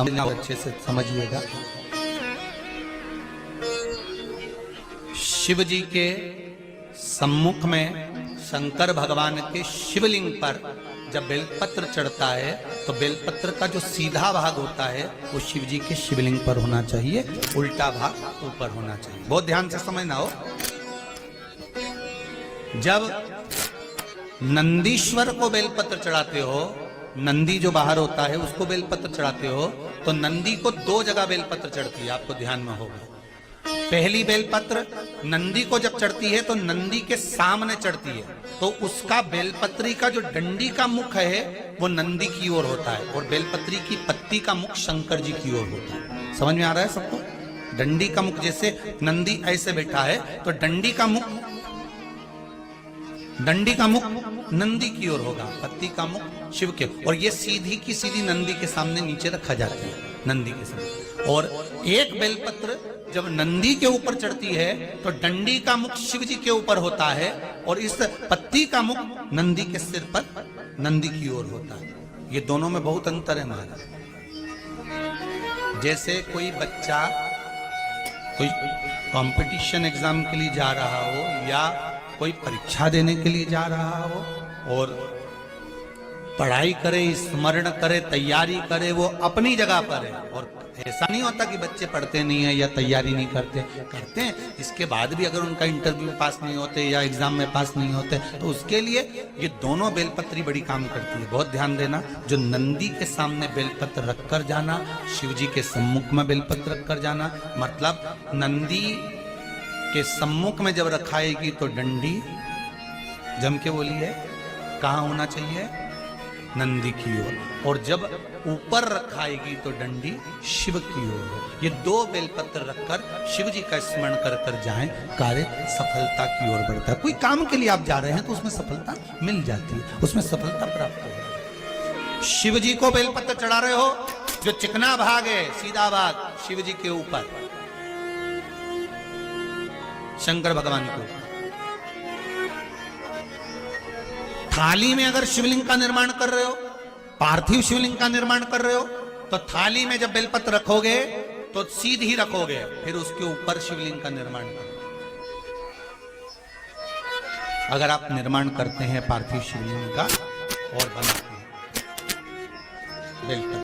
समझना अच्छे से समझिएगा। शिव जी के सम्मुख में शंकर भगवान के शिवलिंग पर जब बेलपत्र चढ़ता है तो बेलपत्र का जो सीधा भाग होता है वो शिव जी के शिवलिंग पर होना चाहिए, उल्टा भाग ऊपर होना चाहिए। बहुत ध्यान से समझना हो। जब नंदीश्वर को बेलपत्र चढ़ाते हो, नंदी जो बाहर होता है उसको बेलपत्र चढ़ाते हो, तो नंदी को दो जगह बेलपत्र चढ़ती है, आपको ध्यान में होगा। पहली बेलपत्र नंदी को जब चढ़ती है तो नंदी के सामने चढ़ती है, तो उसका बेलपत्री का जो डंडी का मुख है वो नंदी की ओर होता है और बेलपत्री की पत्ती का मुख शंकर जी की ओर होता है। समझ में आ रहा है सबको? डंडी का मुख, जैसे नंदी ऐसे बैठा है तो डंडी का मुख नंदी की ओर होगा, पत्ती का मुख शिव के, और ये सीधी की सीधी नंदी के सामने नीचे रखा जाती है, नंदी के सामने। और एक बेलपत्र जब नंदी के ऊपर चढ़ती है तो डंडी का मुख शिव जी के ऊपर होता है और इस पत्ती का मुख नंदी के सिर पर नंदी की ओर होता है। ये दोनों में बहुत अंतर है महाराज। जैसे कोई बच्चा कोई कंपटीशन एग्जाम के लिए जा रहा हो या कोई परीक्षा देने के लिए जा रहा हो और पढ़ाई करे, स्मरण करे, तैयारी करे, वो अपनी जगह पर है। और ऐसा नहीं होता कि बच्चे पढ़ते नहीं है या तैयारी नहीं करते हैं। इसके बाद भी अगर उनका इंटरव्यू पास नहीं होते या एग्जाम में पास नहीं होते तो उसके लिए ये दोनों बेलपत्री बड़ी काम करती है। बहुत ध्यान देना। जो नंदी के सामने बेलपत्र रख कर जाना, शिव जी के सम्मुख में बेलपत्र रख कर जाना, मतलब नंदी के सम्मुख में जब रखाएगी तो डंडी, जम के बोलिए, कहाँ होना चाहिए? नंदी की ओर। और जब ऊपर रखाएगी तो डंडी शिव की ओर। ये दो बेलपत्र रखकर शिव जी का स्मरण कर कर जाएं, कार्य सफलता की ओर बढ़ता है। कोई काम के लिए आप जा रहे हैं तो उसमें सफलता मिल जाती है, उसमें सफलता प्राप्त हो। शिव जी को बेलपत्र चढ़ा रहे हो, जो चिकना भाग है, सीधा भाग शिव जी के ऊपर, शंकर भगवान को। थाली में अगर शिवलिंग का निर्माण कर रहे हो, पार्थिव शिवलिंग का निर्माण कर रहे हो, तो थाली में जब बेलपत्र रखोगे तो सीधी रखोगे, फिर उसके ऊपर शिवलिंग का निर्माण करो। अगर आप निर्माण करते हैं पार्थिव शिवलिंग का और बनाते हैं बेलपत्र,